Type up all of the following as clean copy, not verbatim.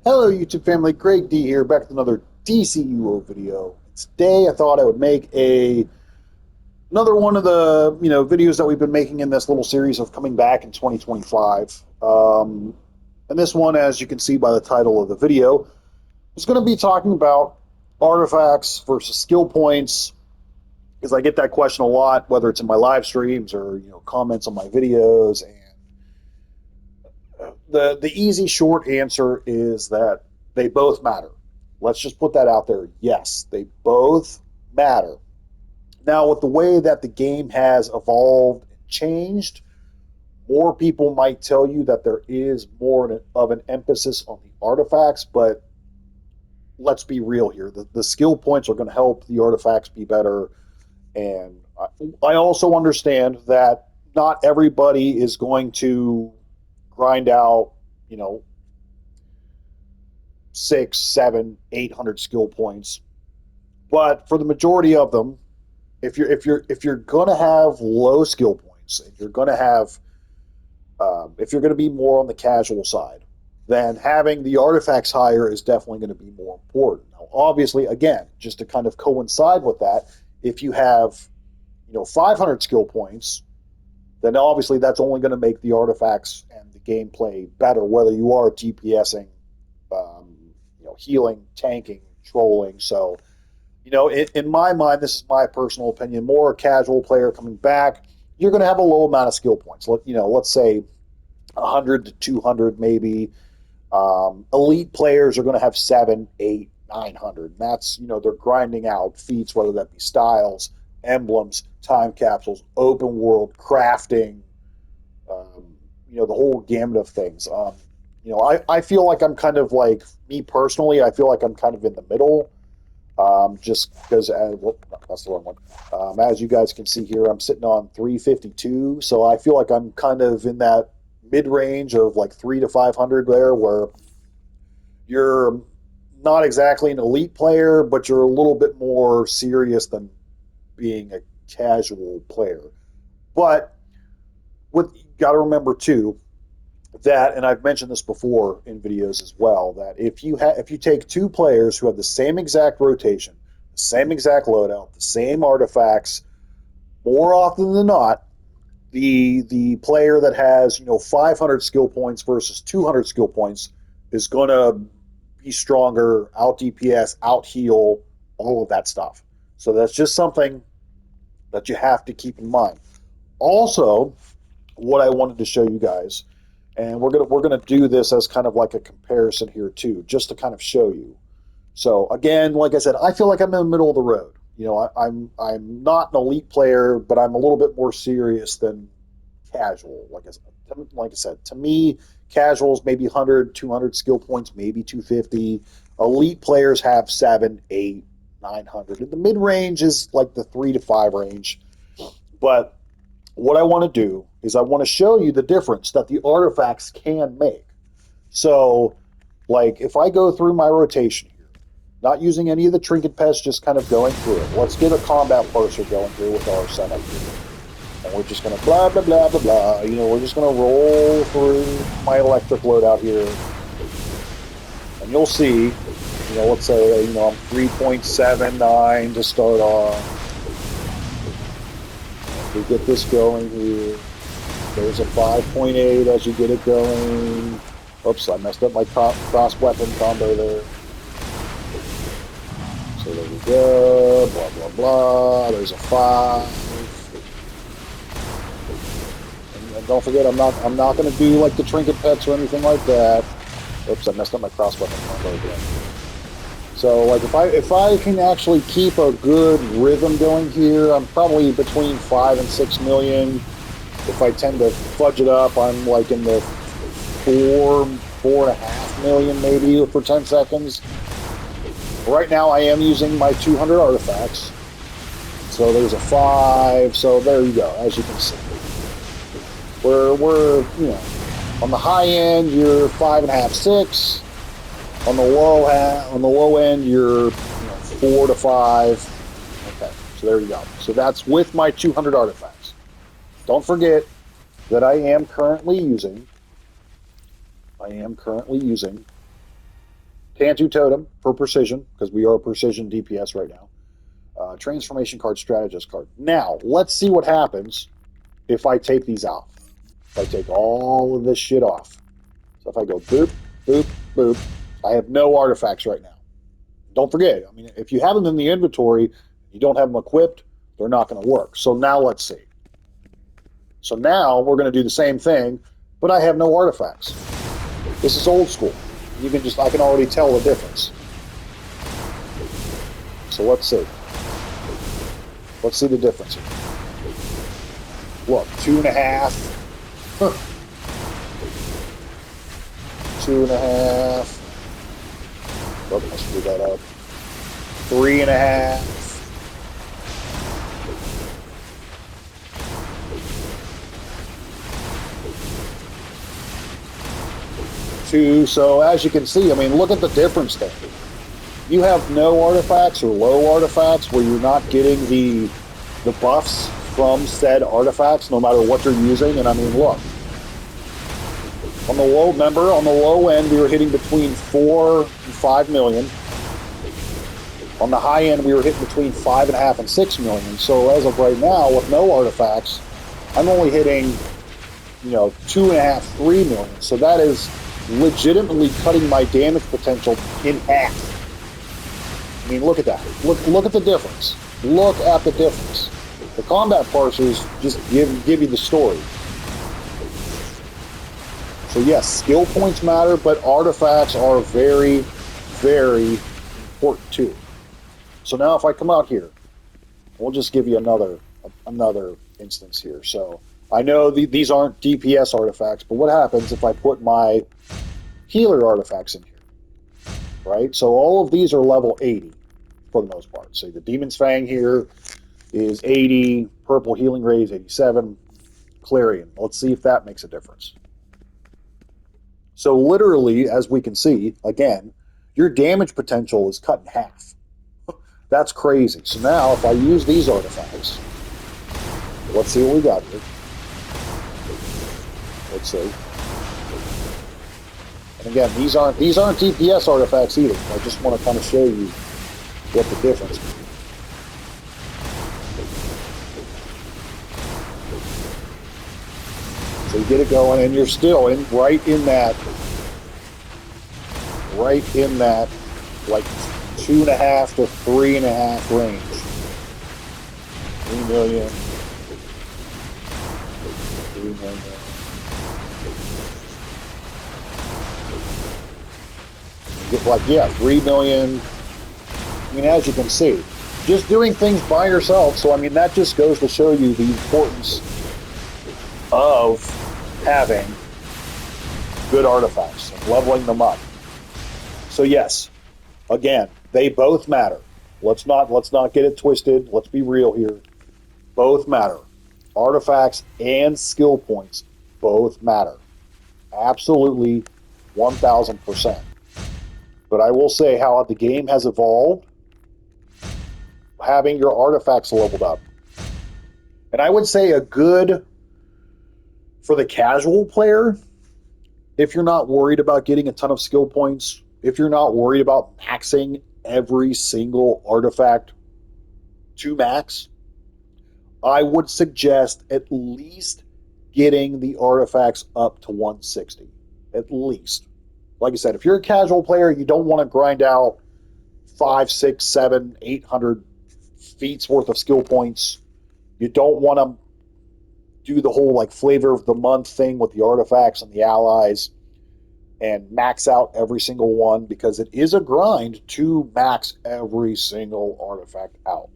Hello YouTube family, Greg D here, back with another DCUO video. Today I thought I would make another one of the videos that we've been making in this little series of coming back in 2025. And this one, as you can see by the title of the video, is going to be talking about artifacts versus skill points, because I get that question a lot, whether it's in my live streams or comments on my videos. And the easy short answer is that they both matter. Let's just put that out there. Yes, they both matter. Now, with the way that the game has evolved and changed, more people might tell you that there is more of an emphasis on the artifacts, but let's be real here. The skill points are going to help the artifacts be better. And I also understand that not everybody is going to grind out, you know, 6, 7, 800 skill points. But for the majority of them, if you're going to have low skill points and you're going to have if you're going to be more on the casual side, then having the artifacts higher is definitely going to be more important. Now, obviously, again, just to kind of coincide with that, if you have 500 skill points, then obviously that's only going to make the artifacts and the gameplay better, whether you are DPSing, healing, tanking, trolling. So, in my mind, this is my personal opinion, more a casual player coming back, you're going to have a low amount of skill points. Let's say 100 to 200 maybe. Elite players are going to have 7, 8, 900. And that's, they're grinding out feats, whether that be styles, emblems, time capsules, open world, crafting, the whole gamut of things. I feel like I'm kind of like, me personally, I feel like I'm kind of in the middle. Just because, that's the wrong one. As you guys can see here, I'm sitting on 352, so I feel like I'm kind of in that mid-range of like 3 to 500 there, where you're not exactly an elite player, but you're a little bit more serious than being a casual player. But what you got to remember too, that, and I've mentioned this before in videos as well, that if you take two players who have the same exact rotation, the same exact loadout, the same artifacts, more often than not, the player that has 500 skill points versus 200 skill points is going to be stronger, out DPS, out heal, all of that stuff. So that's just something that you have to keep in mind. Also, what I wanted to show you guys, and we're gonna do this as kind of like a comparison here too, just to kind of show you. So again, like I said, I feel like I'm in the middle of the road. I'm not an elite player, but I'm a little bit more serious than casual. Like I said, to me, casuals maybe 100, 200 skill points, maybe 250. Elite players have 7, 8, 900. And the mid range is like the 3 to 5 range. But what I want to do is I want to show you the difference that the artifacts can make. So, like, if I go through my rotation here, not using any of the trinket pets, just kind of going through it. Let's get a combat parser going here with our setup here. And we're just going to blah, blah, blah, blah, blah. We're just going to roll through my electric loadout here. And you'll see, let's say, I'm 3.79 to start off. We get this going here. There's a 5.8 as you get it going. Oops, I messed up my cross weapon combo there. So there we go. Blah, blah, blah. There's a 5. And don't forget, I'm not going to do like the trinket pets or anything like that. Oops, I messed up my cross weapon combo again. So, like, if I can actually keep a good rhythm going here, I'm probably between 5 and 6 million. If I tend to fudge it up, I'm like in the 4.5 million maybe for 10 seconds. Right now, I am using my 200 artifacts. So there's a 5. So there you go, as you can see. We're on the high end, you're 5.5, 6. On the low end, you're 4 to 5. Okay, so there you go. So that's with my 200 artifacts. Don't forget that I am currently using Tantu Totem for precision, because we are precision DPS right now. Transformation card, strategist card. Now, let's see what happens if I take these out. If I take all of this shit off. So if I go boop, boop, boop, I have no artifacts right now. Don't forget, I mean, if you have them in the inventory, you don't have them equipped, they're not going to work. So now let's see. So now we're going to do the same thing, but I have no artifacts. This is old school. You can just, I can already tell the difference. So let's see. Let's see the difference here. Look, 2.5. 2.5. Oh, I screwed that up. 3.5. 2. So as you can see, I mean, look at the difference there. You have no artifacts or low artifacts where you're not getting the buffs from said artifacts, no matter what you're using. And I mean, look, on the low, remember, on the low end, we were hitting between 4 and 5 million. On the high end, we were hitting between 5.5 and 6 million. So as of right now, with no artifacts, I'm only hitting, 2.5, 3 million. So that is legitimately cutting my damage potential in half. I mean, look at that. Look at the difference. Look at the difference. The combat parsers just give you the story. So yes, skill points matter, but artifacts are very, very important too. So now if I come out here, we'll just give you another instance here. So I know these aren't DPS artifacts, but what happens if I put my healer artifacts in here? Right? So all of these are level 80 for the most part. So the Demon's Fang here is 80, Purple Healing Ray is 87, Clarion. Let's see if that makes a difference. So literally, as we can see, again, your damage potential is cut in half. That's crazy. So now if I use these artifacts, let's see what we got here. Let's see. And again, these aren't DPS artifacts either. I just want to kind of show you what the difference is. So you get it going, and you're still right in that, like 2.5 to 3.5 range. 3 million. 3 million. You get like, yeah, 3 million. I mean, as you can see, just doing things by yourself. So, I mean, that just goes to show you the importance of having good artifacts and leveling them up. So yes, again, they both matter. Let's not get it twisted. Let's be real here. Both matter. Artifacts and skill points both matter. Absolutely 1,000%. But I will say how the game has evolved, having your artifacts leveled up. And I would say for the casual player, if you're not worried about getting a ton of skill points, if you're not worried about maxing every single artifact to max, I would suggest at least getting the artifacts up to 160. At least. Like I said, if you're a casual player, you don't want to grind out 5, 6, 7, 800 feats worth of skill points. You don't want to do the whole like flavor of the month thing with the artifacts and the allies and max out every single one, because it is a grind to max every single artifact out.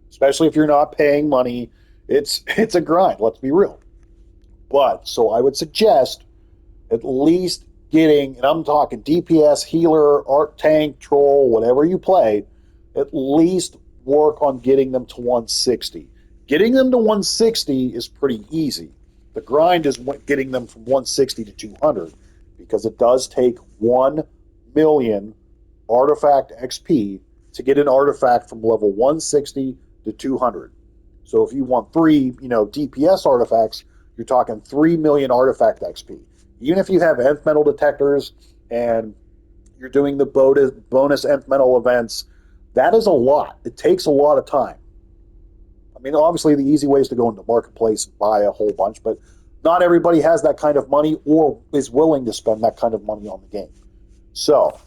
Especially if you're not paying money, it's a grind, let's be real. But so I would suggest at least getting, and I'm talking DPS, healer, art, tank, troll, whatever you play, at least work on getting them to 160. Getting them to 160 is pretty easy. The grind is getting them from 160 to 200, because it does take 1 million artifact XP to get an artifact from level 160 to 200. So if you want 3, DPS artifacts, you're talking 3 million artifact XP. Even if you have nth metal detectors and you're doing the bonus nth metal events. That is a lot. It takes a lot of time. I mean, obviously, the easy way is to go into the marketplace and buy a whole bunch, but not everybody has that kind of money or is willing to spend that kind of money on the game. So,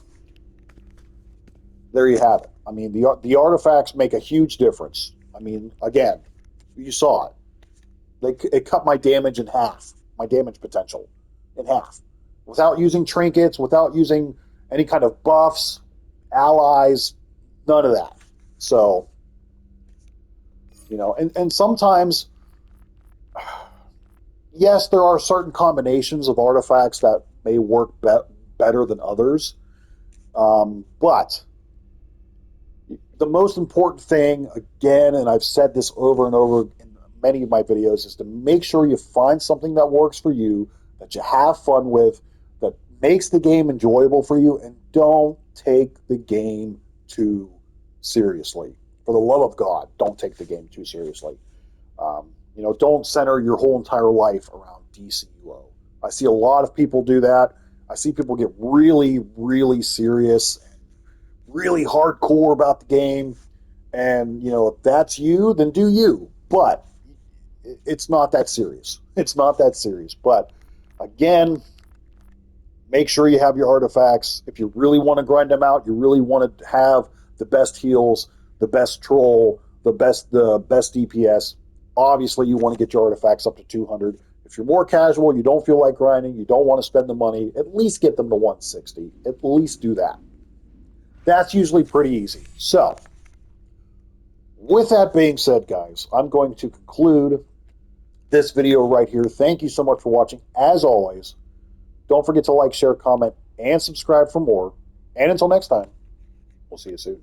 there you have it. I mean, the artifacts make a huge difference. I mean, again, you saw it. It cut my damage in half, my damage potential in half, without using trinkets, without using any kind of buffs, allies, none of that. So, and sometimes, yes, there are certain combinations of artifacts that may work better than others, but the most important thing, again, and I've said this over and over in many of my videos, is to make sure you find something that works for you, that you have fun with, that makes the game enjoyable for you, and don't take the game too seriously. For the love of God, don't take the game too seriously. Don't center your whole entire life around DCUO. I see a lot of people do that. I see people get really, really serious, really hardcore about the game. And, if that's you, then do you. But it's not that serious. It's not that serious. But again, make sure you have your artifacts. If you really want to grind them out, you really want to have the best heals, the best troll, the best DPS. Obviously, you want to get your artifacts up to 200. If you're more casual, you don't feel like grinding, you don't want to spend the money, at least get them to 160. At least do that. That's usually pretty easy. So, with that being said, guys, I'm going to conclude this video right here. Thank you so much for watching. As always, don't forget to like, share, comment, and subscribe for more. And until next time, we'll see you soon.